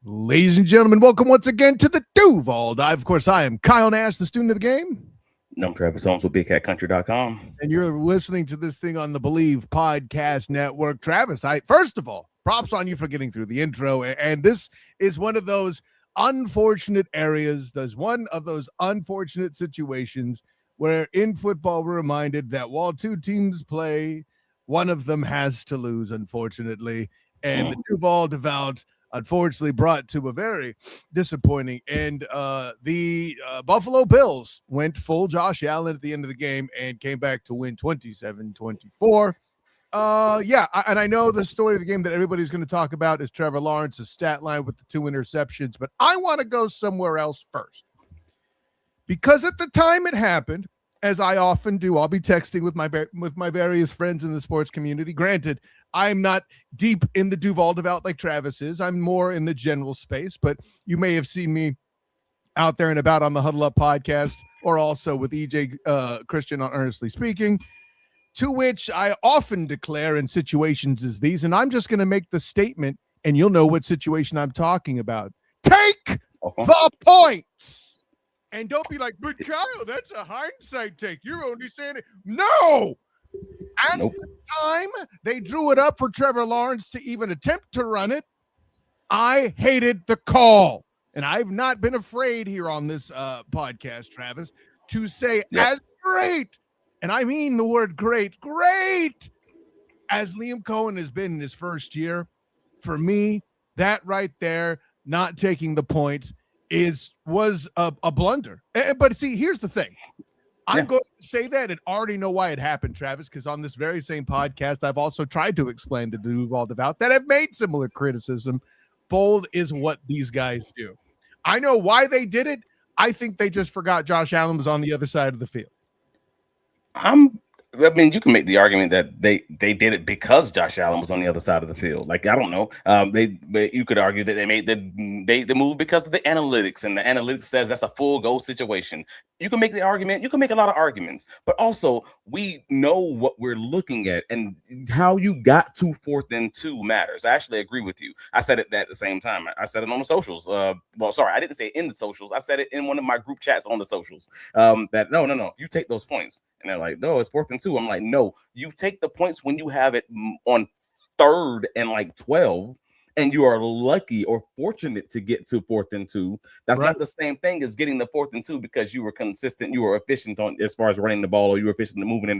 Ladies and gentlemen, welcome once again to the Duval Dive. Of course, I am Kyle Nash, the student of the game. I'm Travis Holmes with BigCatCountry.com. And you're listening to this thing on the Believe Podcast Network. Travis, first of all, props on you for getting through the intro. And this is one of those unfortunate areas. There's one of those unfortunate situations where in football we're reminded that while two teams play, one of them has to lose, unfortunately. And the Duval devout unfortunately brought to a very disappointing end. The Buffalo Bills went full Josh Allen at the end of the game and came back to win 27-24. And I know the story of the game that everybody's going to talk about is Trevor Lawrence's stat line with the 2 interceptions, but I want to go somewhere else first. Because at the time it happened, as I often do, I'll be texting with my various friends in the sports community. Granted, I'm not deep in the Duval devout like Travis is. I'm more in the general space, but you may have seen me out there and about on the Huddle Up podcast or also with EJ Christian on Earnestly Speaking, to which I often declare in situations as these, and I'm just going to make the statement, and you'll know what situation I'm talking about. Take the points! And don't be like, but Kyle, that's a hindsight take. You're only saying it. No! At the time they drew it up for Trevor Lawrence to even attempt to run it, I hated the call. And I've not been afraid here on this podcast, Travis, to say as great, and I mean the word great, as Liam Cohen has been in his first year, for me, that right there, not taking the points, was a blunder. But see, here's the thing. I'm going to say that and already know why it happened, Travis, because on this very same podcast, I've also tried to explain to Duval devout that have made similar criticism. Bold is what these guys do. I know why they did it. I think they just forgot Josh Allen was on the other side of the field. You can make the argument that they did it because Josh Allen was on the other side of the field. Like, I don't know. You could argue that they made the move because of the analytics, and the analytics says that's a full goal situation. You can make the argument. You can make a lot of arguments, but also we know what we're looking at and how you got to 4th and 2 matters. I actually agree with you. I said it at the same time. I said it on the socials. I didn't say it in the socials. I said it in one of my group chats on the socials. That no, you take those points. And they're like, no, it's 4th and 2. I'm like, no, you take the points when you have it on 3rd and 12, and you are lucky or fortunate to get to 4th and 2. That's not the same thing as getting the 4th and 2 because you were consistent, you were efficient on as far as running the ball, or you were efficient in moving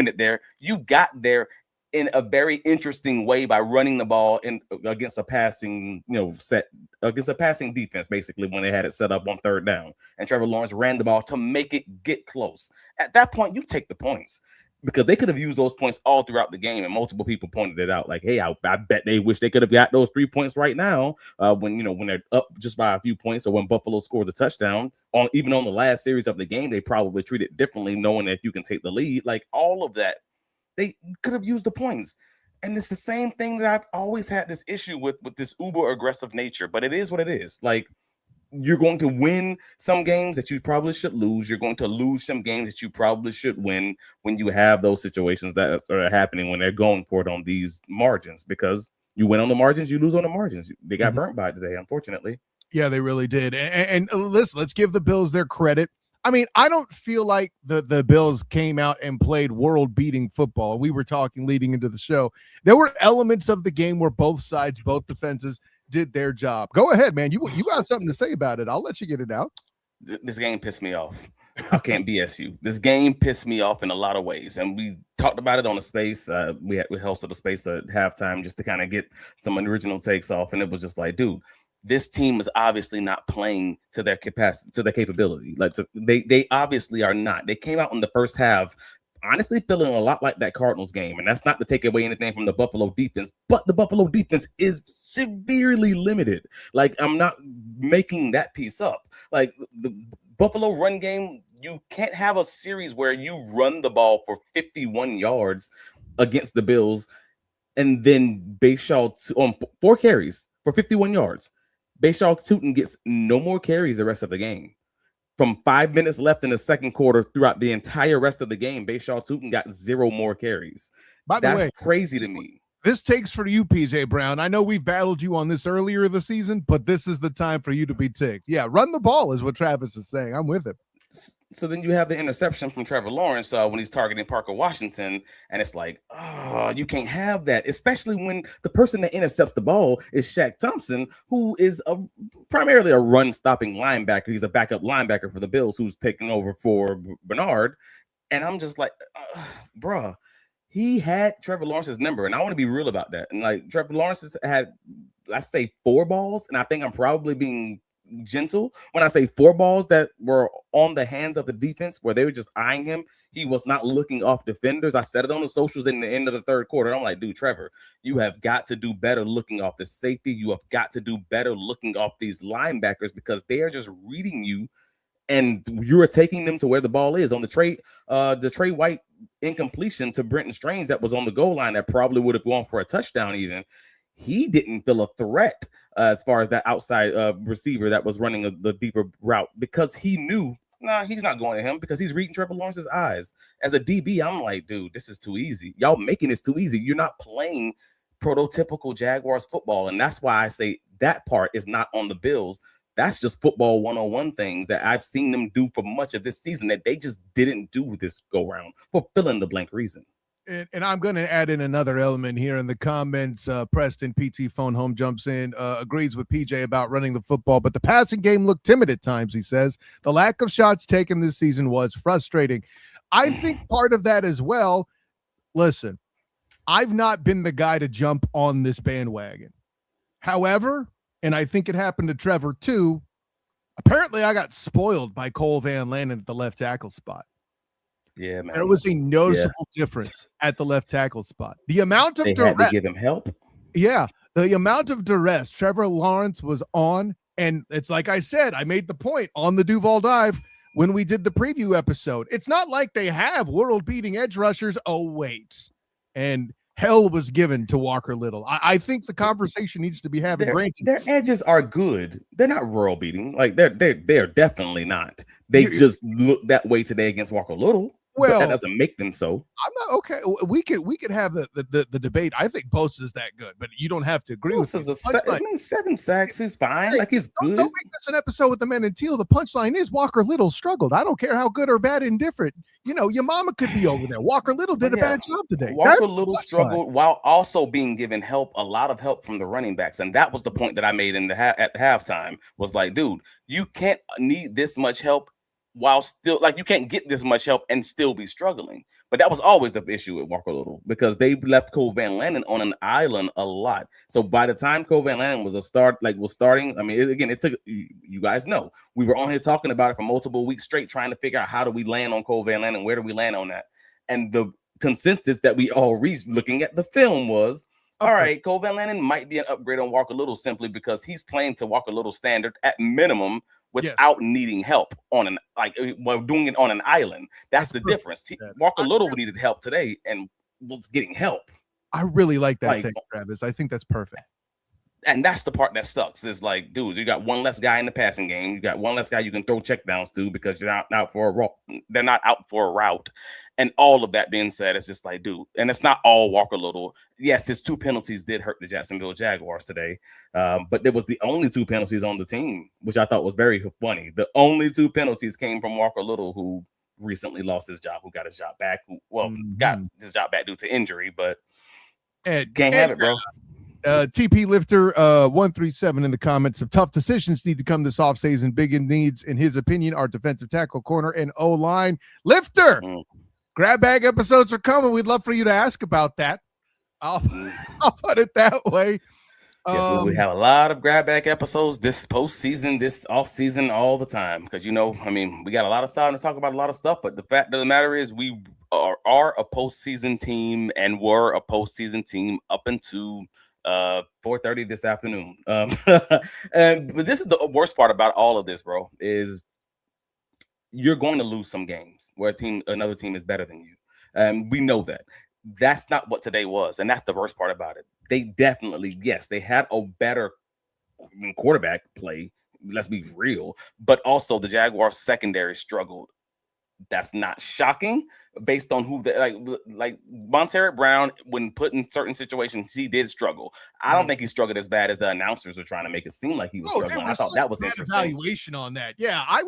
it there. You got there in a very interesting way by running the ball against a passing, against a passing defense, basically, when they had it set up on 3rd down. And Trevor Lawrence ran the ball to make it get close. At that point, you take the points because they could have used those points all throughout the game. And multiple people pointed it out like, hey, I bet they wish they could have got those 3 points right now when they're up just by a few points, or when Buffalo scored the touchdown. Even on the last series of the game, they probably treat it differently, knowing that you can take the lead. Like, all of that. They could have used the points. And it's the same thing that I've always had this issue with this uber aggressive nature. But it is what it is. Like, you're going to win some games that you probably should lose. You're going to lose some games that you probably should win when you have those situations that are happening when they're going for it on these margins. Because you win on the margins, you lose on the margins. They got burnt by it today, unfortunately. Yeah, they really did. And listen, let's give the Bills their credit. I mean, I don't feel like the Bills came out and played world-beating football. We were talking leading into the show. There were elements of the game where both sides, both defenses, did their job. Go ahead, man. You got something to say about it. I'll let you get it out. This game pissed me off. I can't BS you. This game pissed me off in a lot of ways. And we talked about it on the space. We hosted a space at halftime just to kind of get some original takes off. And it was just like, dude, this team is obviously not playing to their capacity, to their capability. They obviously are not. They came out in the first half honestly feeling a lot like that Cardinals game. And that's not to take away anything from the Buffalo defense, but the Buffalo defense is severely limited. Like, I'm not making that piece up. Like, the Buffalo run game, you can't have a series where you run the ball for 51 yards against the Bills and then Bayshaw on 4 carries for 51 yards. Bayshaw Tootin gets no more carries the rest of the game. From 5 minutes left in the second quarter, throughout the entire rest of the game, Bayshaw Tootin got 0 more carries. By the way, crazy to me. This takes for you, PJ Brown. I know we've battled you on this earlier this season, but this is the time for you to be ticked. Yeah, run the ball is what Travis is saying. I'm with him. So then you have the interception from Trevor Lawrence when he's targeting Parker Washington, and it's like, oh, you can't have that, especially when the person that intercepts the ball is Shaq Thompson, who is primarily a run-stopping linebacker. He's a backup linebacker for the Bills, who's taking over for Bernard, and I'm just like, bruh, he had Trevor Lawrence's number, and I want to be real about that. And like Trevor Lawrence has had, let's say, 4 balls, and I think I'm probably being gentle when I say 4 balls that were on the hands of the defense where they were just eyeing him. He was not looking off defenders. I said it on the socials in the end of the third quarter. I'm like, dude, Trevor, you have got to do better looking off the safety. You have got to do better looking off these linebackers because they are just reading you and you're taking them to where the ball is. On the Trey White incompletion to Brenton Strange that was on the goal line that probably would have gone for a touchdown even. He didn't feel a threat as far as that outside receiver that was running the deeper route because he knew, he's not going to him because he's reading Trevor Lawrence's eyes. As a DB, I'm like, dude, this is too easy. Y'all making this too easy. You're not playing prototypical Jaguars football. And that's why I say that part is not on the Bills. That's just football 101 things that I've seen them do for much of this season that they just didn't do this go round for fill in the blank reason. And I'm going to add in another element here in the comments. Preston PT Phone Home jumps in, agrees with PJ about running the football, but the passing game looked timid at times, he says. The lack of shots taken this season was frustrating. I think part of that as well, listen, I've not been the guy to jump on this bandwagon. However, and I think it happened to Trevor too, apparently I got spoiled by Cole Van Lannon at the left tackle spot. Yeah, man. There was a noticeable difference at the left tackle spot. The amount of duress, had to give him help. Yeah, the amount of duress Trevor Lawrence was on, and it's like I said, I made the point on the Duval dive when we did the preview episode. It's not like they have world-beating edge rushers. Oh, wait. And hell was given to Walker Little. I think the conversation needs to be having. Their edges are good. They're not world-beating. Like they're definitely not. They just look that way today against Walker Little. Well, that doesn't make them so. I'm not okay. We could have the debate. I think Bosa is that good, but you don't have to agree with me. 7 sacks is fine. Hey, like he's good. Don't make this an episode with the men in teal. The punchline is Walker Little struggled. I don't care how good or bad, indifferent. You know, your mama could be over there. Walker Little did a bad job today. Walker Little struggled while also being given help, a lot of help from the running backs, and that was the point that I made at the halftime. Was like, dude, you can't need this much help. While still, like, you can't get this much help and still be struggling. But that was always the issue with Walker Little because they left Cole Van Lannon on an island a lot. So by the time Cole Van Lannon was starting, I mean, it took, you guys know, we were on here talking about it for multiple weeks straight, trying to figure out how do we land on Cole Van Lannon, where do we land on that? And the consensus that we all reached looking at the film was, all right, Cole Van Lannon might be an upgrade on Walker Little simply because he's playing to Walker Little standard at minimum, without needing help doing it on an island. That's the difference. Walker Little needed help today and was getting help. I really like that take, Travis. I think that's perfect. And that's the part that sucks. Is like, dude, you got one less guy in the passing game. You got one less guy you can throw checkdowns to because you're not out for a route. They're not out for a route. And all of that being said, it's just like, dude, and it's not all Walker Little. Yes, his 2 penalties did hurt the Jacksonville Jaguars today, but there was the only 2 penalties on the team, which I thought was very funny. The only 2 penalties came from Walker Little, who recently lost his job, who got his job back, got his job back due to injury, but can't have it, bro. TP Lifter 137 in the comments. Some tough decisions need to come this offseason. Big needs, in his opinion, are defensive tackle, corner, and O-line. Lifter! Grab bag episodes are coming. We'd love for you to ask about that. I'll put it that way. Yes, we have a lot of grab bag episodes this postseason, this off season, all the time. Because we got a lot of time to talk about a lot of stuff. But the fact of the matter is, we are a postseason team and were a postseason team up until 4:30 this afternoon. But this is the worst part about all of this, bro. Is you're going to lose some games where another team is better than you. We know that. That's not what today was. And that's the worst part about it. They definitely, yes, they had a better quarterback play. Let's be real. But also the Jaguars secondary struggled That's not shocking based on who like Montero Brown, when put in certain situations, he did struggle. I don't think he struggled as bad as the announcers are trying to make it seem like he was struggling. I thought that was interesting. Evaluation on that. Yeah. I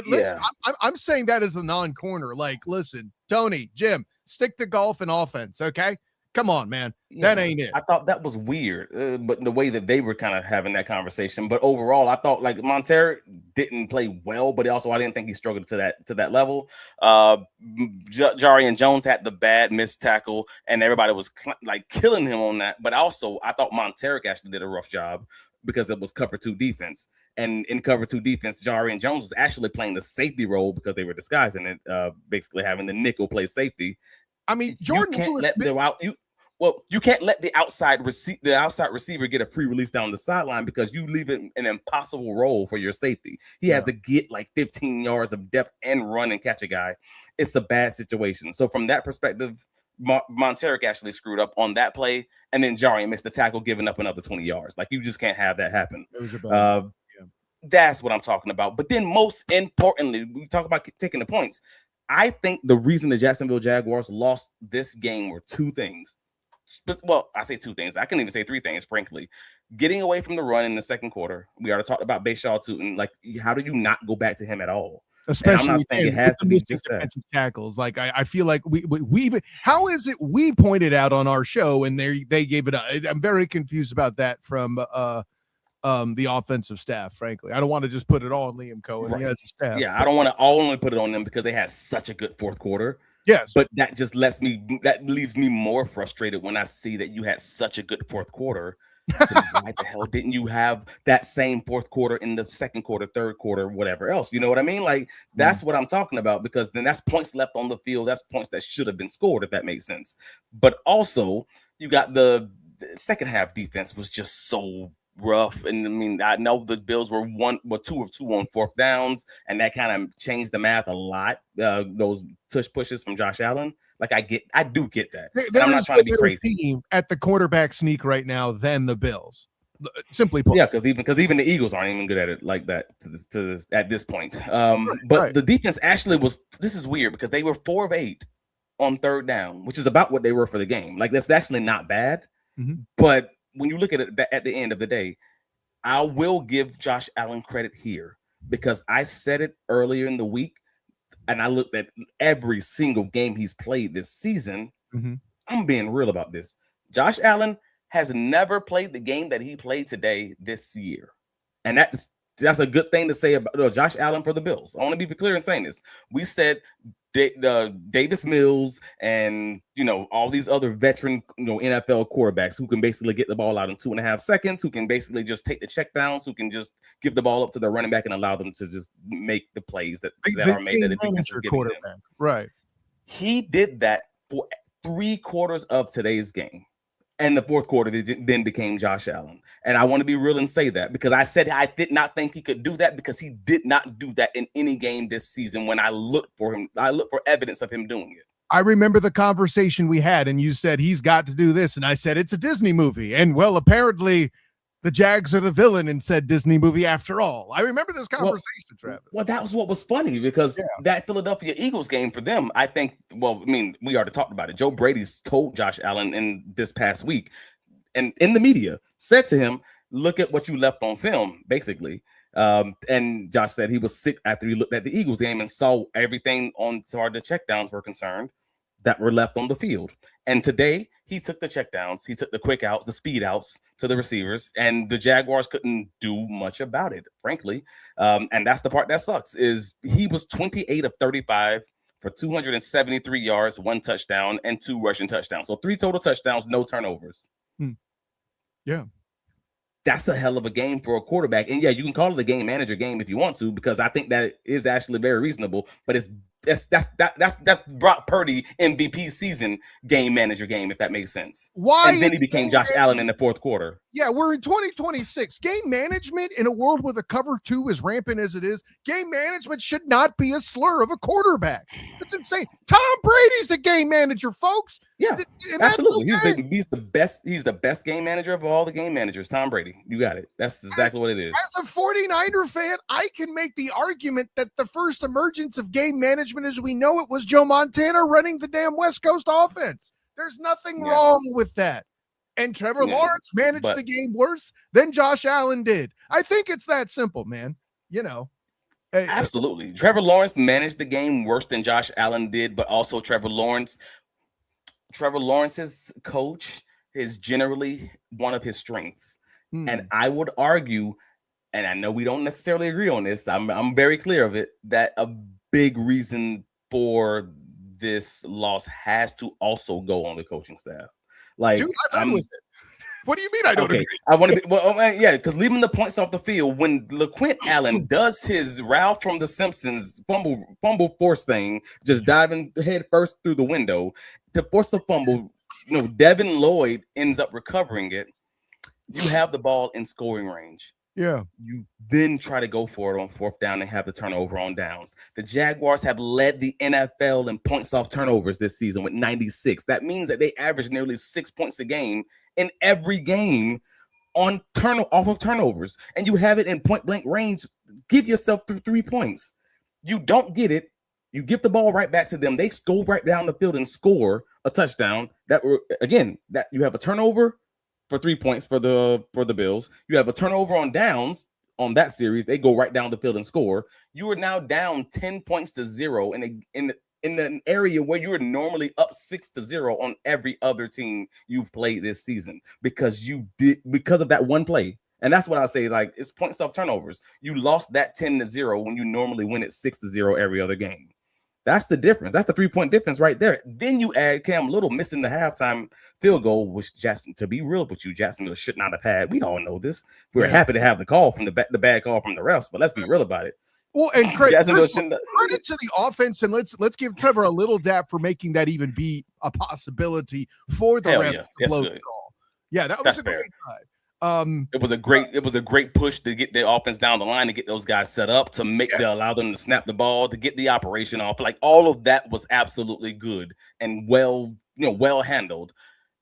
listen, I'm saying that as a non-corner. Like, listen, Tony, Jim, stick to golf and offense. Okay. Come on, man. That ain't it. I thought that was weird, but the way that they were kind of having that conversation. But overall, I thought like Montero didn't play well, but also I didn't think he struggled to that level. Jarian Jones had the bad missed tackle, and everybody was like killing him on that. But also, I thought Montero actually did a rough job because it was cover 2 defense. And in cover 2 defense, Jarian Jones was actually playing the safety role because they were disguising it, basically having the nickel play safety. I mean, Jordan Lewis you can't let the outside receiver get a free release down the sideline because you leave it an impossible role for your safety. He has to get like 15 yards of depth and run and catch a guy. It's a bad situation. So from that perspective, Montero actually screwed up on that play, and then Jarian missed the tackle, giving up another 20 yards. Like, you just can't have that happen. It was that's what I'm talking about. But then most importantly, we talk about taking the points. I think the reason the Jacksonville Jaguars lost this game were 2 things. Well, I say 2 things. I can even say 3 things, frankly. Getting away from the run in the second quarter. We already talked about Bashaw Tootin. Like, how do you not go back to him at all? Especially, and I'm not saying it has to be just defensive tackles. Like, I feel like we even, how is it we pointed out on our show and they gave it up? I'm very confused about that from the offensive staff, frankly. I don't want to just put it all on Liam Cohen. Right. He has a staff. Yeah, I don't want to only put it on them because they had such a good fourth quarter. Yes. But that leaves me more frustrated when I see that you had such a good fourth quarter. Why the hell didn't you have that same fourth quarter in the second quarter, third quarter, whatever else? You know what I mean? Like, that's what I'm talking about, because then that's points left on the field. That's points that should have been scored, if that makes sense. But also, you got the second half defense was just so rough. And I mean, I know the Bills were 2 of 2 on fourth downs, and that kind of changed the math a lot. Those tush pushes from Josh Allen. Like, I do get that. I'm not trying to be crazy. Team at the quarterback sneak right now than the Bills. Simply put. Yeah, because even the Eagles aren't even good at it like that at this point. But the defense actually was. This is weird because they were 4 of 8 on third down, which is about what they were for the game. Like, that's actually not bad. Mm-hmm. But when you look at it at the end of the day, I will give Josh Allen credit here, because I said it earlier in the week, and I looked at every single game he's played this season. Mm-hmm. I'm being real about this. Josh Allen has never played the game that he played today this year. And that's a good thing to say about Josh Allen for the Bills. I want to be clear in saying this. We said Davis Mills and, all these other veteran, NFL quarterbacks who can basically get the ball out in 2.5 seconds, who can basically just take the checkdowns, who can just give the ball up to the running back and allow them to just make the plays that are made that the defense is giving them. Right. He did that for 3 quarters of today's game. And the fourth quarter then became Josh Allen. And I want to be real and say that, because I said I did not think he could do that, because he did not do that in any game this season. When I looked for him, I looked for evidence of him doing it. I remember the conversation we had, and you said he's got to do this. And I said, it's a Disney movie. And well, apparently the Jags are the villain in said Disney movie after all. I remember this conversation, Travis. Well, that was what was funny, because that Philadelphia Eagles game for them, I think, we already talked about it. Joe Brady's told Josh Allen in this past week, and in the media, said to him, look at what you left on film, basically. And Josh said he was sick after he looked at the Eagles game and saw everything as far as the checkdowns were concerned that were left on the field. And today he took the checkdowns, he took the quick outs, the speed outs to the receivers, and the Jaguars couldn't do much about it, frankly. And that's the part that sucks, is he was 28 of 35 for 273 yards, 1 touchdown, and 2 rushing touchdowns. So 3 total touchdowns, no turnovers. Yeah. That's a hell of a game for a quarterback. And yeah, you can call it a game manager game if you want to, because I think that is actually very reasonable. But that's Brock Purdy MVP season game manager game, if that makes sense. Why? And then he became Josh Allen in the fourth quarter. Yeah, we're in 2026. Game management in a world where the cover 2 is rampant as it is, game management should not be a slur of a quarterback. It's insane. Tom Brady's a game manager, folks. Yeah, absolutely. Okay. He's the best. He's the best game manager of all the game managers. Tom Brady. You got it. That's exactly what it is. As a 49er fan, I can make the argument that the first emergence of game management management as we know it was Joe Montana running the damn West Coast offense. There's nothing wrong with that. And Trevor Lawrence managed the game worse than Josh Allen did. I think it's that simple, man. You know. Absolutely. Trevor Lawrence managed the game worse than Josh Allen did, but also Trevor Lawrence's coach is generally one of his strengths. And I would argue, and I know we don't necessarily agree on this, I'm very clear of it, that a big reason for this loss has to also go on the coaching staff. Like, dude, I'm with it. What do you mean I don't agree? I want to be because leaving the points off the field when LaQuint Allen does his Ralph from The Simpsons fumble force thing, just diving head first through the window to force a fumble. Devin Lloyd ends up recovering it. You have the ball in scoring range. Yeah. You then try to go for it on fourth down and have the turnover on downs. The Jaguars have led the NFL in points off turnovers this season with 96. That means that they average nearly 6 points a game in every game on off of turnovers. And you have it in point blank range. Give yourself 3 points. You don't get it. You give the ball right back to them. They go right down the field and score a touchdown. That you have a turnover for 3 points for the Bills. You have a turnover on downs on that series. They go right down the field and score. You are now down 10 points to 0 in an area where you are normally up 6-0 on every other team you've played this season because of that one play. And that's what I say, like, it's points off turnovers. You lost that 10-0 when you normally win it 6-0 every other game. That's the difference. That's the 3-point difference right there. Then you add Cam Little missing the halftime field goal, which to be real with you, Jacksonville should not have had. We all know this. We're happy to have the call from the bad call from the refs, but let's be real about it. Well, and credit to the offense, and let's give Trevor a little dap for making that even be a possibility for the refs to blow the call. Yeah, that's a great drive. It was a great push to get the offense down the line, to get those guys set up, to allow them to snap the ball, to get the operation off. Like, all of that was absolutely good and well handled.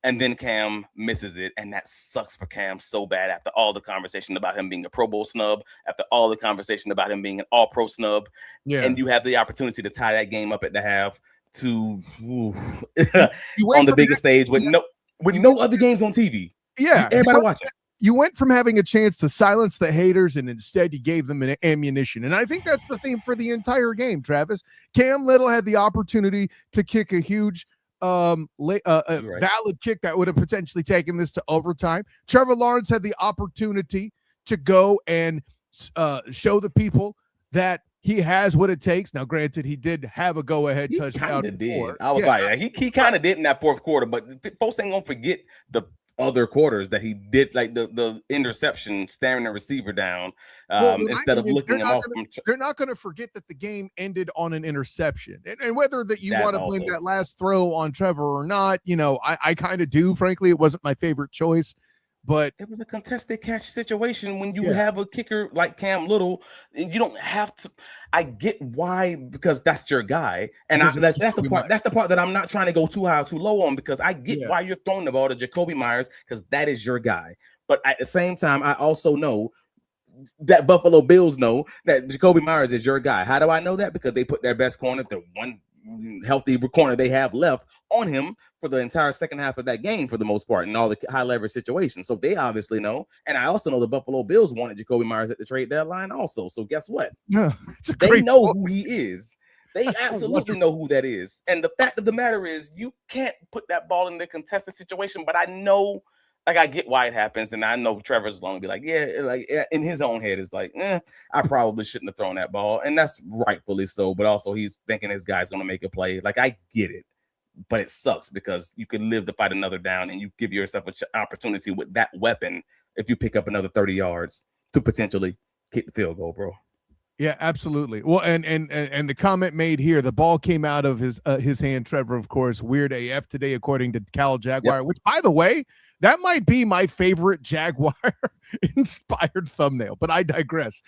And then Cam misses it, and that sucks for Cam so bad after all the conversation about him being a Pro Bowl snub, after all the conversation about him being an All-Pro snub. And you have the opportunity to tie that game up at the half on the biggest stage with no other games on TV. Yeah, everybody watching. You went from having a chance to silence the haters, and instead you gave them an ammunition. And I think that's the theme for the entire game, Travis. Cam Little had the opportunity to kick a huge valid kick that would have potentially taken this to overtime. Trevor Lawrence had the opportunity to go and show the people that he has what it takes. Now, granted, he did have a go-ahead touchdown. I was he kind of did in that fourth quarter, but folks ain't gonna forget the other quarters that he did, like the interception, staring the receiver down instead of looking him off. They're not going to forget that the game ended on an interception, and whether that you want to blame that last throw on Trevor or not, I kind of do. Frankly, it wasn't my favorite choice. But it was a contested catch situation when you have a kicker like Cam Little. You don't have to. I get why, because that's your guy, and that's the part. That's the part that I'm not trying to go too high or too low on, because I get why you're throwing the ball to Jacoby Myers, because that is your guy. But at the same time, I also know that Buffalo Bills know that Jacoby Myers is your guy. How do I know that? Because they put their best corner, the one healthy corner they have left, on him for the entire second half of that game for the most part, in all the high leverage situations. So they obviously know. And I also know the Buffalo Bills wanted Jacoby Myers at the trade deadline also. So guess what? They know who he is. They absolutely know who that is. And the fact of the matter is, you can't put that ball in the contested situation. But I know, like, I get why it happens. And I know Trevor's going to be like, in his own head is like, I probably shouldn't have thrown that ball. And that's rightfully so. But also he's thinking his guy's going to make a play. Like, I get it. But it sucks, because you could live to fight another down, and you give yourself an opportunity with that weapon if you pick up another 30 yards to potentially kick the field goal, bro. Yeah, absolutely. Well, and the comment made here, the ball came out of his hand, Trevor, of course. Weird AF today, according to Cal Jaguar, which, by the way, that might be my favorite Jaguar inspired thumbnail, but I digress.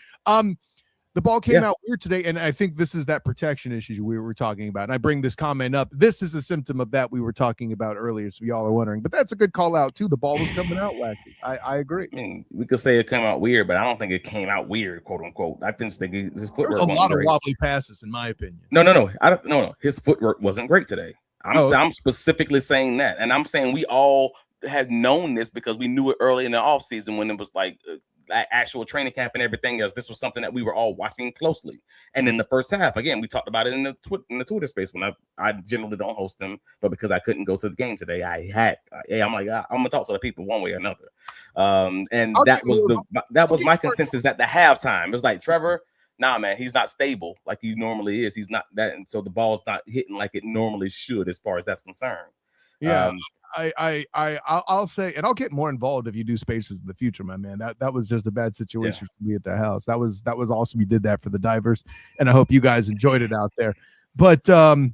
The ball came out weird today, and I think this is that protection issue we were talking about. And I bring this comment up. This is a symptom of that we were talking about earlier, so y'all are wondering. But that's a good call out, too. The ball was coming out wacky. I agree. I mean, we could say it came out weird, but I don't think it came out weird, quote unquote. I just think his footwork wasn't great. A lot of wobbly passes, in my opinion. No. His footwork wasn't great today. I'm specifically saying that. And I'm saying we all had known this because we knew it early in the offseason when it was like actual training camp and everything else. This was something that we were all watching closely. And in the first half, again, we talked about it in the Twitter space when I generally don't host them, but because I couldn't go to the game today, I'm like, I'm gonna talk to the people one way or another. And that was my consensus at the halftime. It was like, Trevor, nah, man, he's not stable like he normally is. He's not that, and so the ball's not hitting like it normally should as far as that's concerned. Yeah, I'll say, and I'll get more involved if you do spaces in the future, my man. That was just a bad situation for me at the house. That was awesome. You did that for the divers, and I hope you guys enjoyed it out there. But I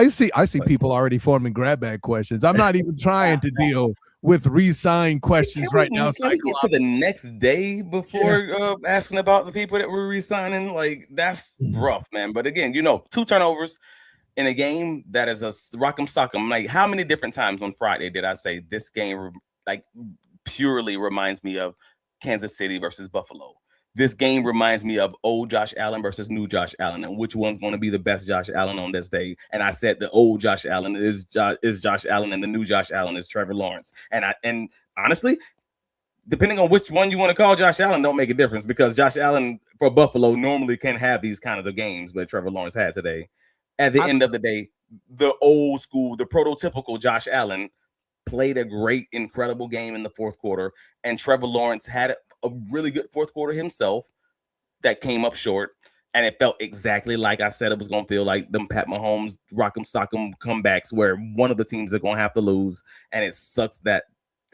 see people already forming grab bag questions. I'm not even trying to deal with re-sign questions right now. Can we get to the next day before asking about the people that were re-signing? Like, that's rough, man. But again, 2 turnovers in a game that is a rock'em sock'em. Like, how many different times on Friday did I say this game like purely reminds me of Kansas City versus Buffalo? This game reminds me of old Josh Allen versus new Josh Allen, and which one's going to be the best Josh Allen on this day? And I said the old Josh Allen is Josh Allen, and the new Josh Allen is Trevor Lawrence. And honestly, depending on which one you want to call Josh Allen, don't make a difference, because Josh Allen for Buffalo normally can have these kinds of games that Trevor Lawrence had today. At the end of the day, the old school, the prototypical Josh Allen played a great, incredible game in the fourth quarter, and Trevor Lawrence had a really good fourth quarter himself that came up short, and it felt exactly like I said it was going to feel, like them Pat Mahomes rock'em sock'em comebacks where one of the teams are going to have to lose, and it sucks that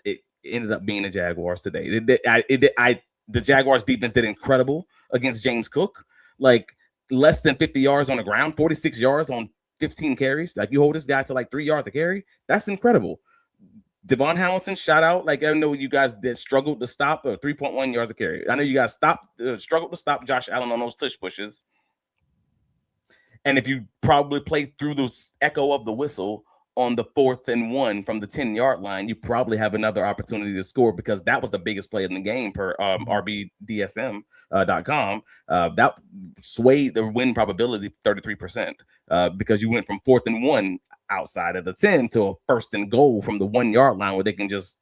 it ended up being the Jaguars today. The Jaguars defense did incredible against James Cook, like less than 50 yards on the ground, 46 yards on 15 carries. Like, you hold this guy to like 3 yards a carry. That's incredible. Devon Hamilton, shout out. Like, I know you guys that struggled to stop 3.1 yards a carry. I know you guys struggled to stop Josh Allen on those tush pushes. And if you probably play through the echo of the whistle on the 4th and 1 from the 10-yard line, you probably have another opportunity to score, because that was the biggest play in the game per RBDSM.com. That swayed the win probability 33%, because you went from 4th and 1 outside of the 10 to a 1st and goal from the 1-yard line where they can just,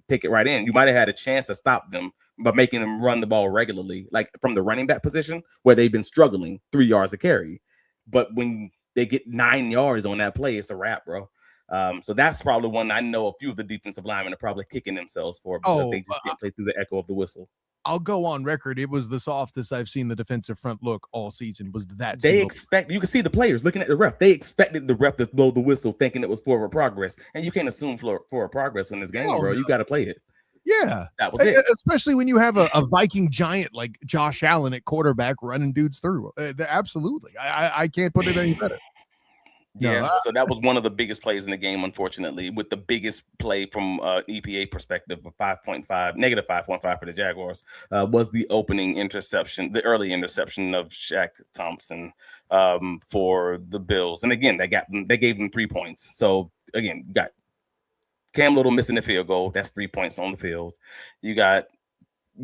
take it right in. You might have had a chance to stop them by making them run the ball regularly, like from the running back position where they've been struggling 3 yards a carry. But when they get 9 yards on that play, it's a wrap, bro. So that's probably one I know a few of the defensive linemen are probably kicking themselves for, because they just didn't play through the echo of the whistle. I'll go on record. It was the softest I've seen the defensive front look all season. Was that they expect? You can see the players looking at the ref. They expected the ref to blow the whistle, thinking it was forward progress, and you can't assume forward progress in this game, bro. You got to play it. Yeah, that was it. Especially when you have a Viking giant like Josh Allen at quarterback running dudes through. Absolutely, I can't put it any better. Yeah, so that was one of the biggest plays in the game, unfortunately, with the biggest play from EPA perspective of negative 5.5 for the Jaguars, was the opening interception, the early interception of Shaq Thompson for the Bills. And again, they gave them 3 points. So again, you got Cam Little missing the field goal. That's 3 points on the field. You got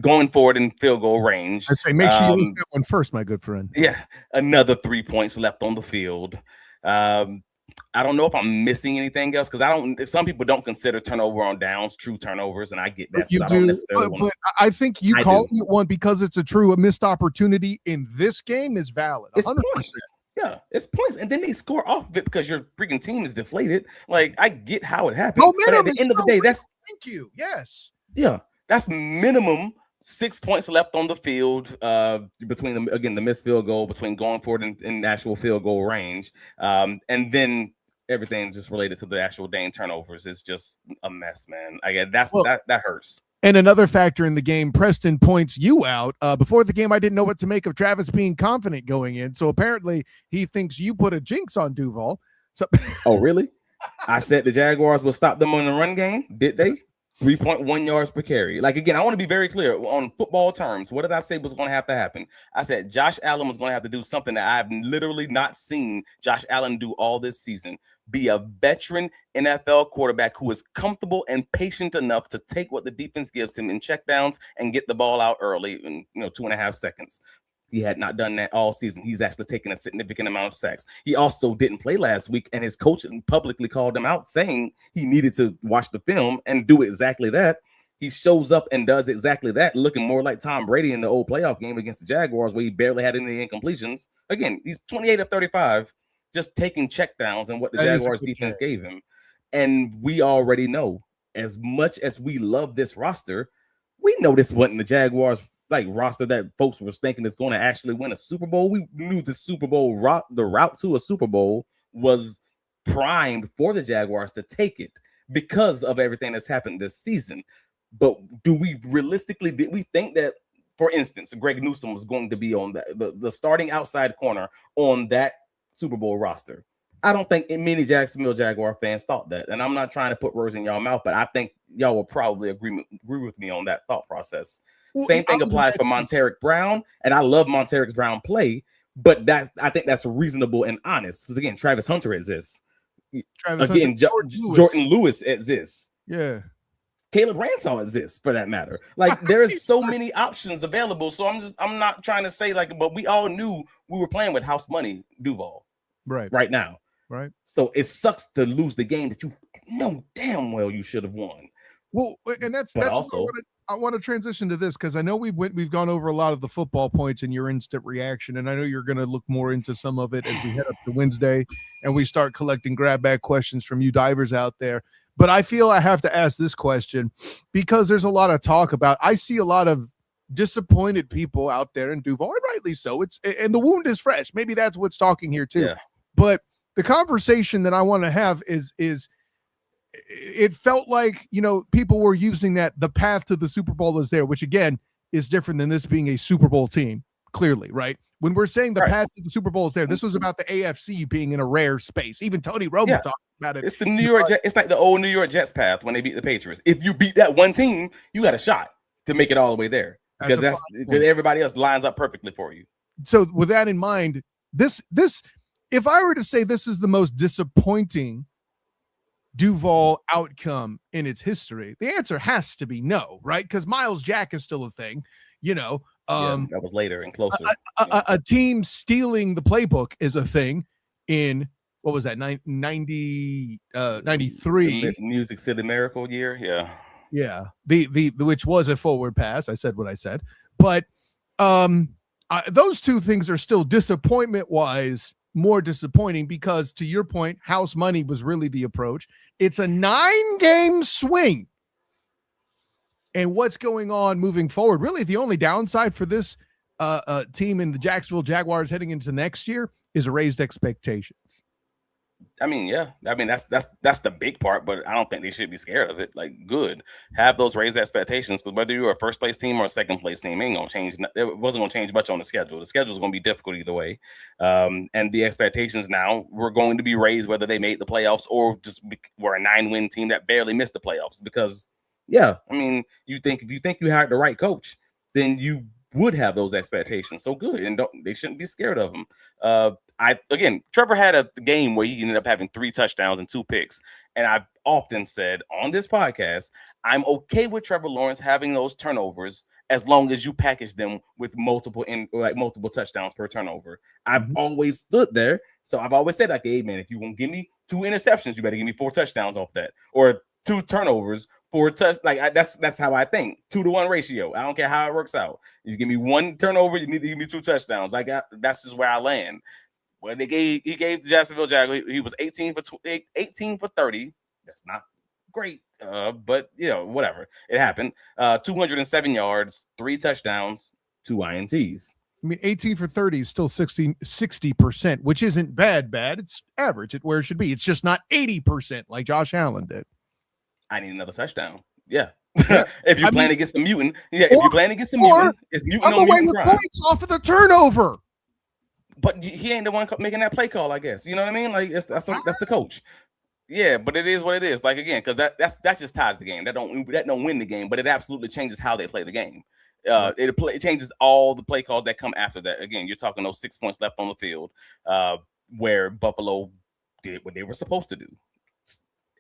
going forward in field goal range. I say make sure you list that one first, my good friend. Yeah, another 3 points left on the field. I don't know if I'm missing anything else, because some people don't consider turnover on downs true turnovers, and I get that. You do, but I think you calling it one because it's a missed opportunity in this game is valid. 100%. It's points. Yeah, it's points, and then they score off of it because your freaking team is deflated. Like, I get how it happened, but at the end of the day, thank you. Yes. Yeah, that's minimum 6 points left on the field between them, again, the missed field goal, between going forward in actual field goal range. And then everything just related to the actual Dane turnovers is just a mess, man. That hurts. And another factor in the game, Preston points you out. Before the game, I didn't know what to make of Travis being confident going in. So apparently he thinks you put a jinx on Duval. So oh, really? I said the Jaguars will stop them on the run game. Did they? 3.1 yards per carry. Like, again, I want to be very clear on football terms. What did I say was going to have to happen? I said Josh Allen was going to have to do something that I've literally not seen Josh Allen do all this season. Be a veteran NFL quarterback who is comfortable and patient enough to take what the defense gives him in checkdowns and get the ball out early in 2.5 seconds. He had not done that all season. He's actually taken a significant amount of sacks. He also didn't play last week, and his coach publicly called him out, saying he needed to watch the film and do exactly that. He shows up and does exactly that, looking more like Tom Brady in the old playoff game against the Jaguars, where he barely had any incompletions. Again, he's 28 of 35, just taking checkdowns and what the Jaguars defense gave him. And we already know, as much as we love this roster, we know this wasn't the Jaguars roster that folks were thinking is going to actually win a Super Bowl. We knew the Super Bowl the route to a Super Bowl was primed for the Jaguars to take it because of everything that's happened this season. But did we think that, for instance, Greg Newsome was going to be on the starting outside corner on that Super Bowl roster? I don't think many Jacksonville Jaguar fans thought that. And I'm not trying to put words in y'all mouth, but I think y'all will probably agree with me on that thought process. Well, same thing applies for Montaric Brown, and I love Montaric Brown play, but I think that's reasonable and honest. Because again, Travis Hunter exists. Jordan Lewis exists. Yeah. Caleb Ransall exists, for that matter. Like, there's so many options available. So I'm not trying to say but we all knew we were playing with house money, Duval. Right now. Right. So it sucks to lose the game that you know damn well you should have won. Well, and that's also I want to transition to this because I know we've gone over a lot of the football points in your instant reaction, and I know you're going to look more into some of it as we head up to Wednesday and we start collecting grab bag questions from you divers out there. But I feel I have to ask this question because there's a lot of talk about. I see a lot of disappointed people out there in Duval, and rightly so. And the wound is fresh. Maybe that's what's talking here too. Yeah. But the conversation that I want to have is. It felt like, people were using that the path to the Super Bowl is there, which again is different than this being a Super Bowl team, clearly, right? When we're saying the path to the Super Bowl is there, this was about the AFC being in a rare space. Even Tony Romo talked about it. It's the New York Jets. It's like the old New York Jets path when they beat the Patriots. If you beat that one team, you got a shot to make it all the way there because everybody else lines up perfectly for you. So with that in mind, this if I were to say this is the most disappointing Duval outcome in its history, the answer has to be no, right? Because Miles Jack is still a thing, that was later and closer. A team stealing the playbook is a thing in what was that 93 Music City Miracle year. Yeah. The which was a forward pass. I said what I said, but those two things are still disappointment wise more disappointing because, to your point, house money was really the approach. It's a 9-game swing. And what's going on moving forward? Really, the only downside for this team in the Jacksonville Jaguars heading into next year is raised expectations. I mean, that's the big part, but I don't think they should be scared of it. Like, good, have those raised expectations, because whether you're a first place team or a second place team, ain't gonna change. It wasn't gonna change much on the schedule. The schedule is gonna be difficult either way, and the expectations now were going to be raised whether they made the playoffs or just were a 9-win team that barely missed the playoffs. Because, if you think you hired the right coach, then you would have those expectations. So good, and they shouldn't be scared of them. Trevor had a game where he ended up having 3 touchdowns and 2 picks. And I've often said on this podcast, I'm okay with Trevor Lawrence having those turnovers as long as you package them with multiple touchdowns per turnover. I've always stood there. So I've always said, hey, man, if you won't give me 2 interceptions, you better give me 4 touchdowns off that, or 2 turnovers, 4 touch. That's how I think. 2-to-1 ratio. I don't care how it works out. You give me 1 turnover, you need to give me 2 touchdowns. That's just where I land. Well, he gave the Jacksonville Jaguars. He was 18 for 30. That's not great, but whatever. It happened. 207 yards, 3 touchdowns, 2 INTs. I mean, 18 for 30 is still 60%, which isn't bad. It's average at where it should be. It's just not 80% like Josh Allen did. I need another touchdown. Yeah. If you're playing against the mutant, if you're playing against the mutant, it's mutant on mutant grind. Points off of the turnover. But he ain't the one making that play call, I guess. You know what I mean? Like, that's the coach. Yeah, but it is what it is. Like again, because that just ties the game. That don't win the game, but it absolutely changes how they play the game. Right. It changes all the play calls that come after that. Again, you're talking those 6 points left on the field, where Buffalo did what they were supposed to do,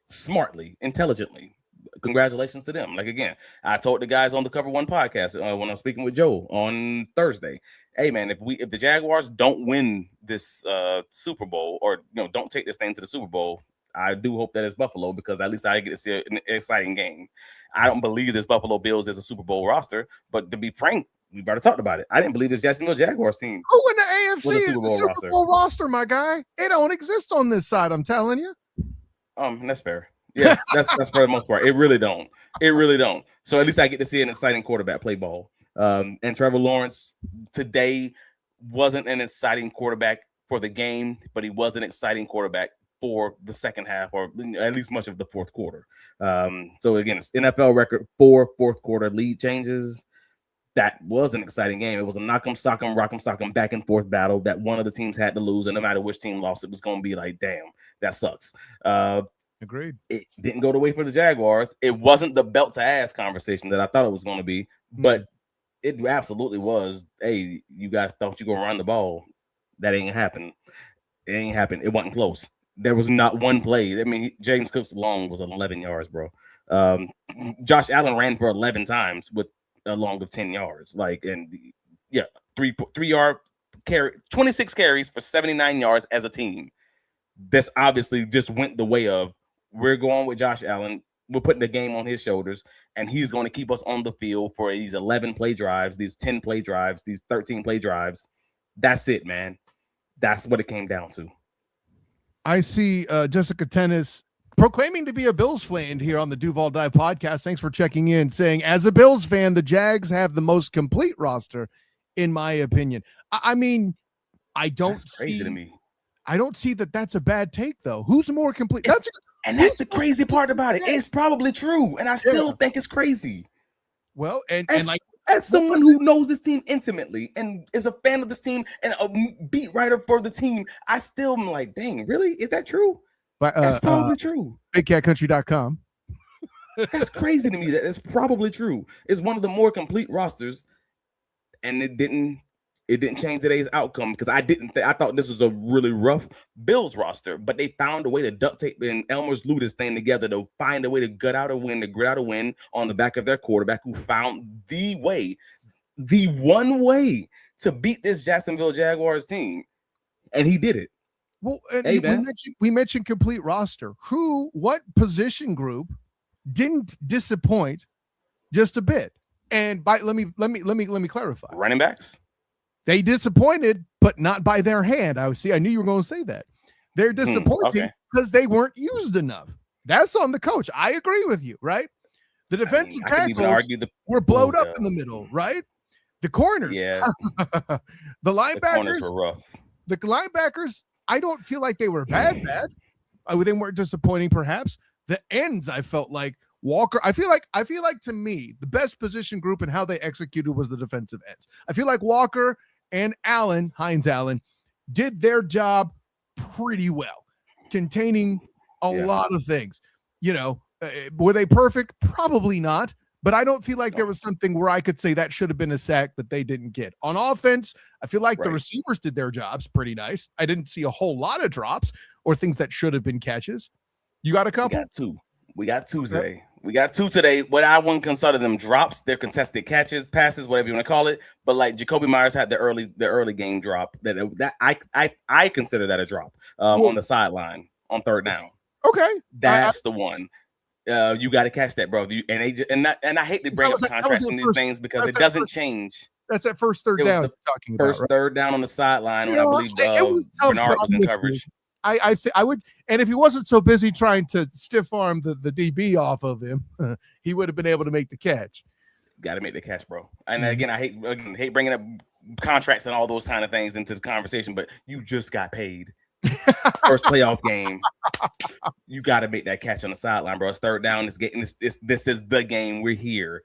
smartly, intelligently. Congratulations to them. Like again, I told the guys on the Cover One podcast when I was speaking with Joe on Thursday. Hey man, if the Jaguars don't win this Super Bowl, or don't take this thing to the Super Bowl, I do hope that it's Buffalo, because at least I get to see an exciting game. I don't believe this Buffalo Bills is a Super Bowl roster, but to be frank, we've already talked about it. I didn't believe this Jacksonville Jaguars team. Who in the AFC was is a Super Bowl roster, my guy? It don't exist on this side, I'm telling you. That's fair. Yeah, that's for the most part. It really don't. So at least I get to see an exciting quarterback play ball. And Trevor Lawrence today wasn't an exciting quarterback for the game, but he was an exciting quarterback for the second half, or at least much of the fourth quarter. So again, it's NFL record 4 fourth quarter lead changes. That was an exciting game. It was a knock 'em, sock 'em, rock 'em, sock 'em, back and forth battle that one of the teams had to lose, and no matter which team lost, it was going to be like, damn, that sucks. Agreed. It didn't go the way for the Jaguars. It wasn't the belt to ass conversation that I thought it was going to be, but it absolutely was. Hey, you guys thought you were going to run the ball. That ain't happened. It wasn't close. There was not one play. I mean, James Cook's long was 11 yards, bro. Josh Allen ran for 11 times with a long of 10 yards. Three-yard carry, 26 carries for 79 yards as a team. This obviously just went the way of, we're going with Josh Allen. We're putting the game on his shoulders, and he's going to keep us on the field for these 11 play drives, these 10 play drives, these 13 play drives. That's it, man. That's what it came down to. I see Jessica Tennis proclaiming to be a Bills fan here on the Duval Dive podcast. Thanks for checking in, saying, as a Bills fan, the Jags have the most complete roster, in my opinion. I mean, That's crazy to me. I don't see that that's a bad take, though. Who's more complete? That's the crazy part about it. It's probably true, and I still think it's crazy. Well, as someone who knows this team intimately and is a fan of this team and a beat writer for the team, I still am like, dang, really? Is that true? That's probably true. BigCatCountry.com. That's crazy to me. That it's probably true. It's one of the more complete rosters, and it didn't change today's outcome, because I thought this was a really rough Bills roster, but they found a way to duct tape and Elmer's glue this thing together to find a way to grit out a win on the back of their quarterback, who found the one way to beat this Jacksonville Jaguars team, and he did it. Well, and we mentioned complete roster. What position group didn't disappoint just a bit? And let me clarify. Running backs. They disappointed, but not by their hand. I knew you were going to say that. They're disappointing because they weren't used enough. That's on the coach. I agree with you, right? The defensive tackles were blowed up in the middle, right? The corners. Yeah. The linebackers. The corners were rough. The linebackers, I don't feel like they were bad. They weren't disappointing, perhaps. The ends, I felt like Walker. I feel like to me, the best position group and how they executed was the defensive ends. I feel like Walker and Hines Allen did their job pretty well, containing a lot of things. Were they perfect? Probably not. But I don't feel like there was something where I could say that should have been a sack that they didn't get. On offense, I feel like the receivers did their jobs pretty nice. I didn't see a whole lot of drops or things that should have been catches. You got a couple? We got two today. We got two today. What I wouldn't consider them drops. They're contested catches, passes, whatever you want to call it. But like Jacoby Myers had the early game drop that I consider that a drop on the sideline on third down. Okay, that's the one. You got to catch that, bro. And I hate to bring up contracts in these things because it doesn't change. That's that first third down. Talking about, first third down on the sideline when I believe Bernard was in coverage. I would, and if he wasn't so busy trying to stiff arm the DB off of him, he would have been able to make the catch. Got to make the catch, bro. And again, I hate bringing up contracts and all those kind of things into the conversation, but you just got paid. First playoff game, you got to make that catch on the sideline, bro. It's third down. It's getting this is the game. We're here.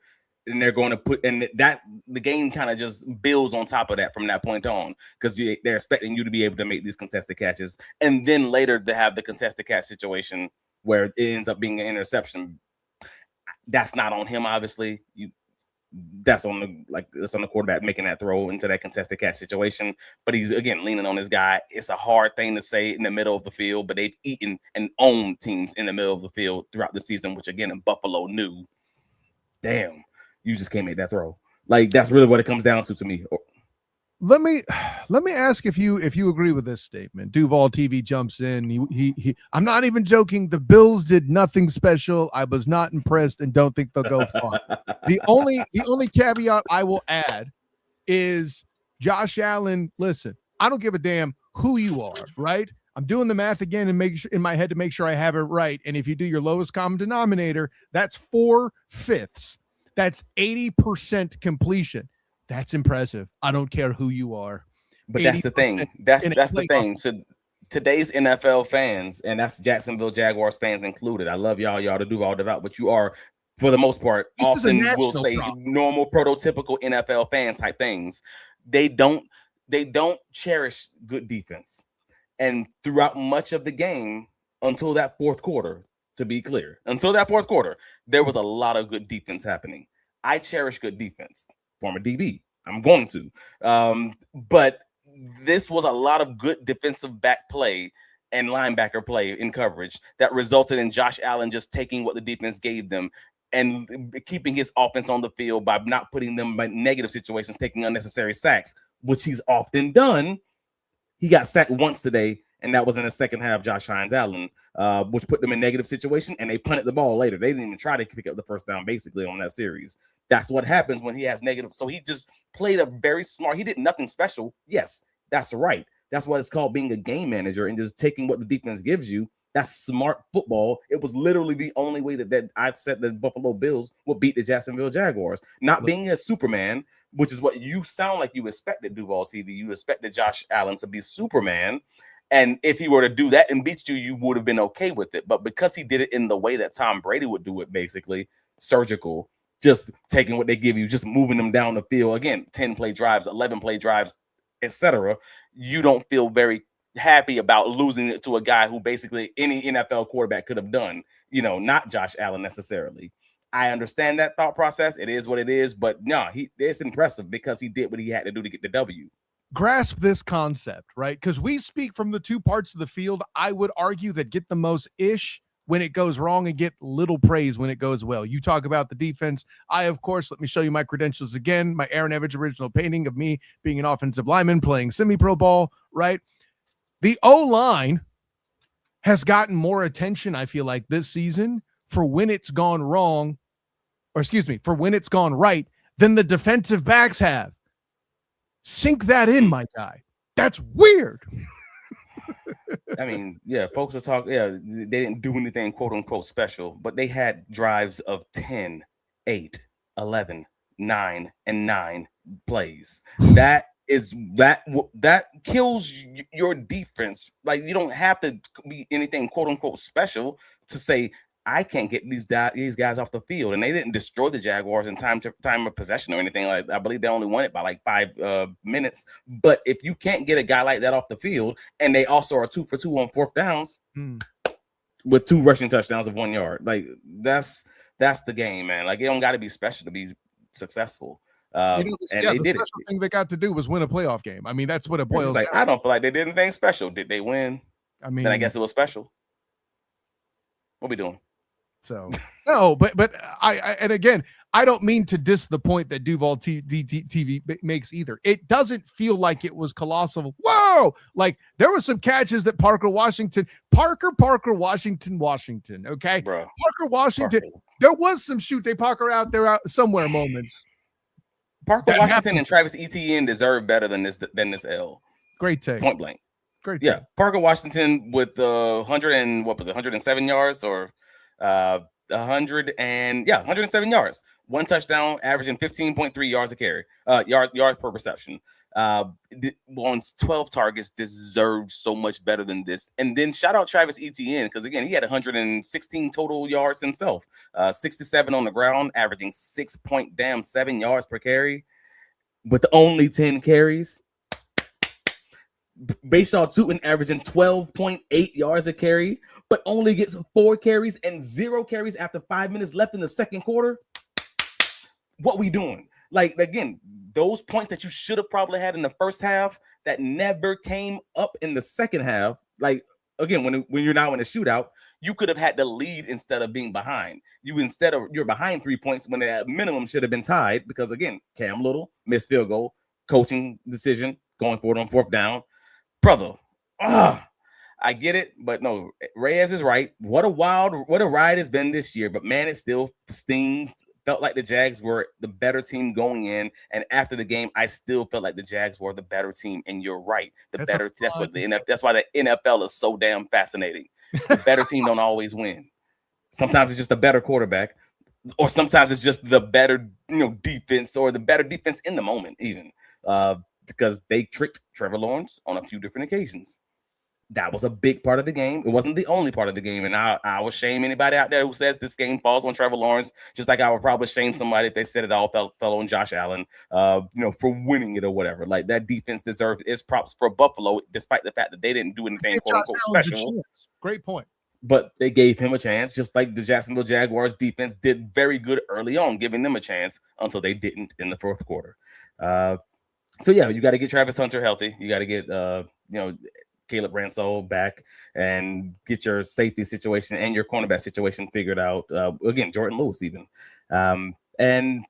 And they're going to put, and that the game kind of just builds on top of that from that point on, because they're expecting you to be able to make these contested catches, and then later to have the contested catch situation where it ends up being an interception. That's not on him, obviously. That's on the quarterback making that throw into that contested catch situation. But he's again leaning on his guy. It's a hard thing to say in the middle of the field, but they've eaten and owned teams in the middle of the field throughout the season, which again in Buffalo knew. Damn, you just can't make that throw. Like that's really what it comes down to me. Let me ask if you agree with this statement. Duval TV jumps in. He I'm not even joking. The Bills did nothing special. I was not impressed and don't think they'll go far. The only caveat I will add is Josh Allen. Listen, I don't give a damn who you are, right? I'm doing the math again and make sure in my head to make sure I have it right. And if you do your lowest common denominator, that's 4/5. That's 80% completion. That's impressive. I don't care who you are. But that's the thing. That's the thing. So today's NFL fans, and that's Jacksonville Jaguars fans included. I love y'all to do all devout, but you are, for the most part, this often will say normal, prototypical NFL fans type things. They don't cherish good defense. And throughout much of the game, until that fourth quarter, to be clear, there was a lot of good defense happening. I cherish good defense. Former DB, I'm going to. But this was a lot of good defensive back play and linebacker play in coverage that resulted in Josh Allen just taking what the defense gave them and keeping his offense on the field by not putting them in negative situations, taking unnecessary sacks, which he's often done. He got sacked once today, and that was in the second half. Josh Allen, which put them in negative situation, and they punted the ball later. They didn't even try to pick up the first down, basically, on that series. That's what happens when he has negative. So he just played a very smart. He did nothing special. Yes, that's right. That's what it's called, being a game manager and just taking what the defense gives you. That's smart football. It was literally the only way that I said the Buffalo Bills would beat the Jacksonville Jaguars. Not being a Superman, which is what you sound like you expected, Duval TV. You expected Josh Allen to be Superman. And if he were to do that and beat you, you would have been okay with it. But because he did it in the way that Tom Brady would do it, basically, surgical, just taking what they give you, just moving them down the field. Again, 10-play drives, 11-play drives, etc. You don't feel very happy about losing it to a guy who basically any NFL quarterback could have done, not Josh Allen necessarily. I understand that thought process. It is what it is. But no, it's impressive because he did what he had to do to get the W. Grasp this concept, right? Because we speak from the two parts of the field. I would argue that get the most ish when it goes wrong and get little praise when it goes well. You talk about the defense. I, of course, let me show you my credentials again. My Aaron Evans original painting of me being an offensive lineman playing semi-pro ball, right? The O-line has gotten more attention, I feel like, this season for when it's gone wrong, for when it's gone right, than the defensive backs have. Sink that in, my guy. That's weird. I mean, yeah, folks are talking. Yeah, they didn't do anything quote unquote special, but they had drives of 10, 8, 11, 9, and 9 plays. That kills your defense. Like, you don't have to be anything quote unquote special to say I can't get these guys off the field. And they didn't destroy the Jaguars in time of possession or anything like that. I believe they only won it by like 5 minutes. But if you can't get a guy like that off the field, and they also are 2 for 2 on fourth downs with 2 rushing touchdowns of 1 yard, like that's the game, man. Like, it don't got to be special to be successful. The special thing they got to do was win a playoff game. I mean, that's what it boils down. I don't feel like they did anything special. Did they win? I mean, then I guess it was special. What we doing? So no, but and again, I don't mean to diss the point that Duval TV makes either. It doesn't feel like it was colossal. Whoa! Like, there were some catches that Parker Washington. Okay, bro. Parker Washington. There was some shoot they Parker out there somewhere moments. Parker Washington and Travis Etienne deserve better than this L. Great take. Point blank. Great. Yeah, Parker Washington with the 107 yards or 107 yards, 1 touchdown, averaging 15.3 yards a carry, yards per reception. On 12 targets, deserves so much better than this. And then shout out Travis Etienne, because again, he had 116 total yards himself, 67 on the ground, averaging 6.7 yards per carry with only 10 carries. Bayshaw Tootin averaging 12.8 yards a carry, but only gets 4 carries and 0 carries after 5 minutes left in the second quarter. What we doing? Like, again, those points that you should have probably had in the first half that never came up in the second half. Like, again, when you're now in a shootout, you could have had the lead instead of being behind. You're behind 3 points when at minimum should have been tied because, again, Cam Little missed field goal, coaching decision, going for it on 4th down. Brother, I get it, but no, Reyes is right. What a ride it's been this year, but man, it still stings. Felt like the Jags were the better team going in, and after the game, I still felt like the Jags were the better team. And you're right, that's why the NFL is so damn fascinating. The better team don't always win. Sometimes it's just a better quarterback, or sometimes it's just the better defense, or the better defense in the moment, even because they tricked Trevor Lawrence on a few different occasions. That was a big part of the game. It wasn't the only part of the game. And I would shame anybody out there who says this game falls on Trevor Lawrence, just like I would probably shame somebody if they said it all fell on Josh Allen, for winning it or whatever. Like, that defense deserves its props for Buffalo, despite the fact that they didn't do anything quote unquote special. Great point. But they gave him a chance, just like the Jacksonville Jaguars defense did very good early on, giving them a chance until they didn't in the fourth quarter. So yeah, you got to get Travis Hunter healthy. You got to get Caleb Ransall back and get your safety situation and your cornerback situation figured out. Again, Jordan Lewis even. And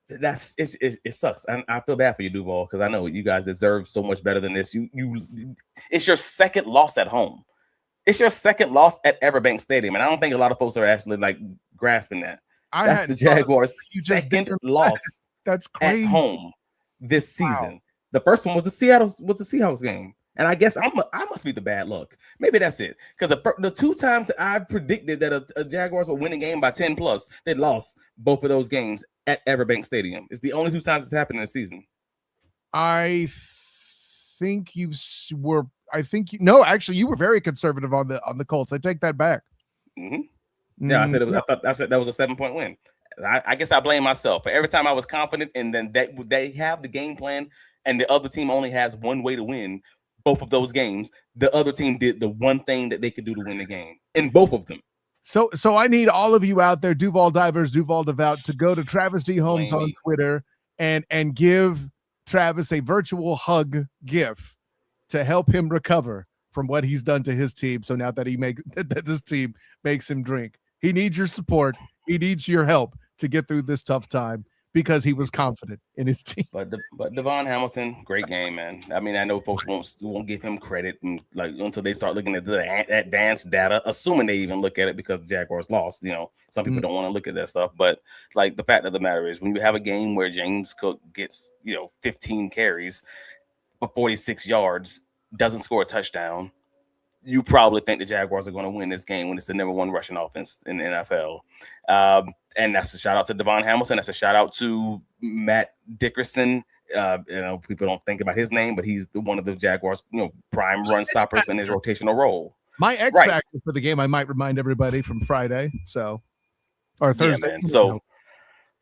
that's it sucks. I feel bad for you, Duval, because I know you guys deserve so much better than this. It's your second loss at home. It's your second loss at Everbank Stadium. And I don't think a lot of folks are actually like grasping that. That's the Jaguars' second loss that's crazy. At home this season. Wow. The first one was the Seahawks game. And I guess I must be the bad luck. Maybe that's it. Because the 2 times that I predicted that a Jaguars would win a game by 10 plus, they lost both of those games at Everbank Stadium. It's the only 2 times it's happened in the season. I think you were very conservative on the Colts. I take that back. Mm-hmm. Yeah, I said that was a 7-point win. I guess I blame myself for every time I was confident, and then they have the game plan, and the other team only has one way to win. Both of those games, the other team did the one thing that they could do to win the game in both of them. So I need all of you out there, Duval Divers, Duval Devout, to go to Travis D. Holmes on Twitter and give Travis a virtual hug gift to help him recover from what he's done to his team. So now that that this team makes him drink, he needs your support. He needs your help to get through this tough time, because he was confident in his team. But Devon Hamilton, great game, man. I mean, I know folks won't give him credit until they start looking at the advanced data, assuming they even look at it, because the Jaguars lost. Some people don't want to look at that stuff. But like, the fact of the matter is, when you have a game where James Cook gets 15 carries for 46 yards, doesn't score a touchdown, you probably think the Jaguars are going to win this game when it's the number 1 rushing offense in the NFL. And that's a shout out to Devon Hamilton. That's a shout out to Matt Dickerson. People don't think about his name, but he's one of the Jaguars, prime run stoppers in his rotational role. My X factor for the game, I might remind everybody, from Friday, or Thursday. Yeah, so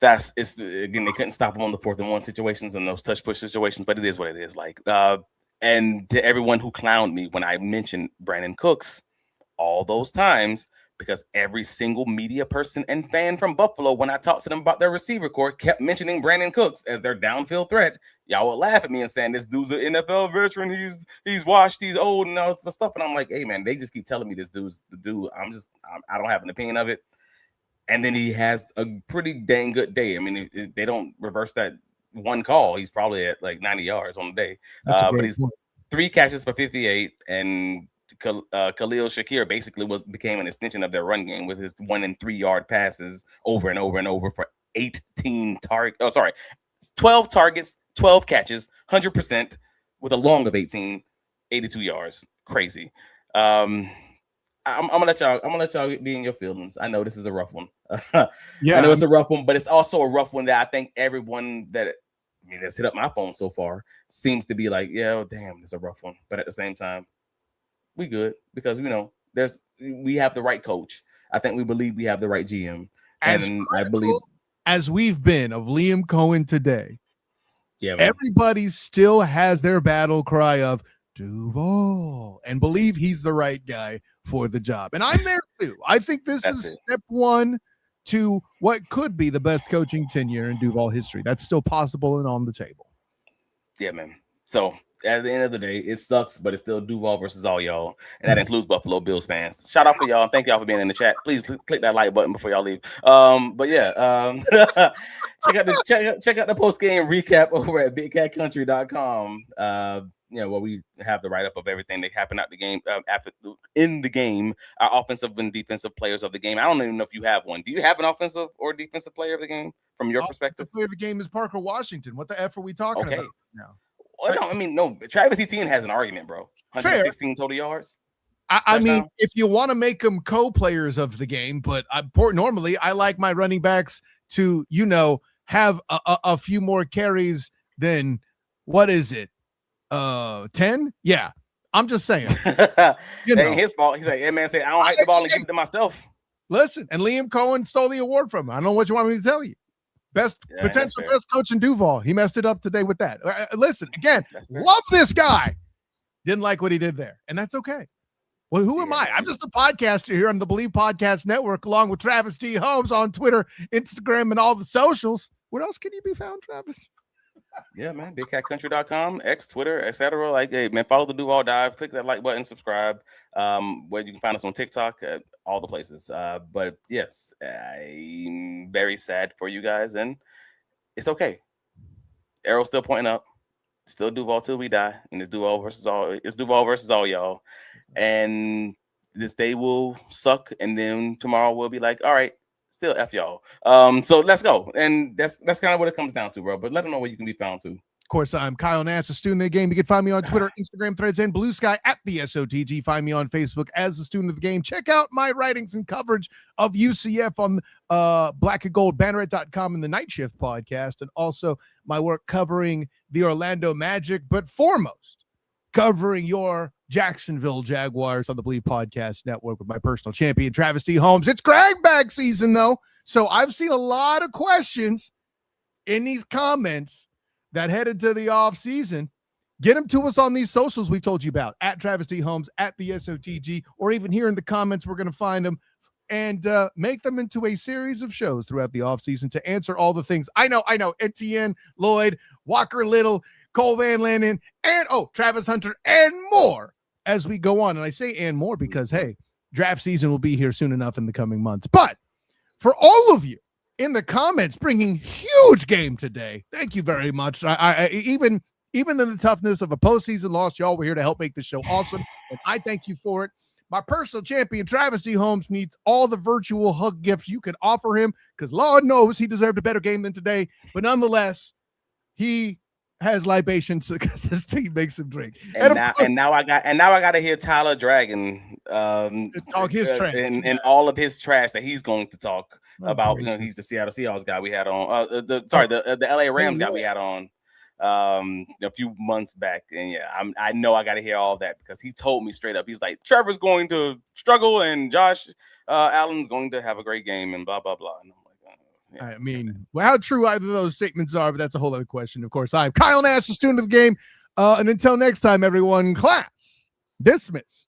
it's again, they couldn't stop him on the 4th and 1 situations and those touch push situations, but it is what it is. Like, and to everyone who clowned me when I mentioned Brandon Cooks all those times, because every single media person and fan from Buffalo, when I talked to them about their receiver core, kept mentioning Brandon Cooks as their downfield threat. Y'all would laugh at me and saying, this dude's an NFL veteran. He's washed. He's old and all this stuff. And I'm like, hey, man, they just keep telling me this dude's the dude. I don't have an opinion of it. And then he has a pretty dang good day. I mean, they don't reverse that one call. He's probably at like 90 yards on the day. But he's 3 catches for 58, and Khalil Shakir basically became an extension of their run game with his 1 and 3 yard passes over and over and over for 12 targets, 12 catches, 100% with a long of 18, 82 yards. Crazy. I'm gonna let y'all be in your feelings. I know this is a rough one. Yeah, I know it's a rough one, but it's also a rough one that I think everyone that's hit up my phone so far seems to be like, yeah, damn, it's a rough one. But at the same time, we good, because we have the right coach. I think we believe we have the right GM. And I believe, as we've been of Liam Cohen today, yeah, man, everybody still has their battle cry of, Duval, and believe he's the right guy for the job. And I'm there too. I think this is step one to what could be the best coaching tenure in Duval history. That's still possible and on the table. Yeah, man. So at the end of the day, it sucks, but it's still Duval versus all y'all, and that includes Buffalo Bills fans. Shout out for y'all. Thank y'all for being in the chat. Please click that like button before y'all leave. But yeah, check out the post game recap over at BigCatCountry.com. Where we have the write up of everything that happened at the game, in the game, our offensive and defensive players of the game. I don't even know if you have one. Do you have an offensive or defensive player of the game from your perspective? The player of the game is Parker Washington. What the F are we talking about now? Well, no, I mean, no. Travis Etienne has an argument, bro. 116 total yards. I mean, if you want to make them co-players of the game, but normally I like my running backs to, have a few more carries than, what is it? 10? Yeah. I'm just saying. It ain't his fault. He's like, hey, man, I don't like the ball and give it to myself. Listen, and Liam Cohen stole the award from him. I don't know what you want me to tell you. Potential best coach in Duval. He messed it up today with that. Listen, again, love this guy. Didn't like what he did there, and that's okay. Well, who am I? I'm just a podcaster here on the Believe Podcast Network, along with Travis D. Holmes on Twitter, Instagram, and all the socials. Where else can you be found, Travis? Yeah, man. BigCatCountry.com, X, Twitter, etc. Like, hey, man, follow the Duval Dive. Click that like button, subscribe. Where you can find us on TikTok, all the places. But yes, I'm very sad for you guys, and it's okay. Arrow's still pointing up. Still Duval till we die, and it's Duval versus all. It's Duval versus all y'all, and this day will suck, and then tomorrow we'll be like, all right. Still F y'all. So let's go. And that's kind of what it comes down to, bro. But let them know where you can be found too. Of course, I'm Kyle Nash, a student of the game. You can find me on Twitter, Instagram, Threads, and Blue Sky at the SOTG. Find me on Facebook as a student of the game. Check out my writings and coverage of UCF on blackandgoldbanneret.com and the Night Shift podcast, and also my work covering the Orlando Magic, but foremost, covering your Jacksonville Jaguars on the Believe Podcast Network with my personal champion, Travis D. Holmes. It's grab bag season, though. So I've seen a lot of questions in these comments that headed to the off season. Get them to us on these socials we told you about, at Travis D. Holmes, at the SOTG, or even here in the comments, we're going to find them and make them into a series of shows throughout the off season to answer all the things. I know. Etienne, Lloyd, Walker Little, Cole Van Landen, and Travis Hunter, and more as we go on. And I say and more because, hey, draft season will be here soon enough in the coming months. But for all of you in the comments bringing huge game today, thank you very much. I even in the toughness of a postseason loss, y'all were here to help make this show awesome, and I thank you for it. My personal champion, Travis D. Holmes, needs all the virtual hug gifts you can offer him because Lord knows he deserved a better game than today. But nonetheless, he has libations because his team makes him drink. And now I got to hear Tyler Dragon talk his trash and all of his trash that he's going to talk about. He's the Seattle Seahawks guy we had on. The LA Rams guy we had on a few months back. And yeah, I know I got to hear all that because he told me straight up. He's like, Trevor's going to struggle and Josh Allen's going to have a great game and blah blah blah. And I mean, how true either of those statements are, but that's a whole other question. Of course, I'm Kyle Nash, a student of the game. And until next time, everyone, class dismissed.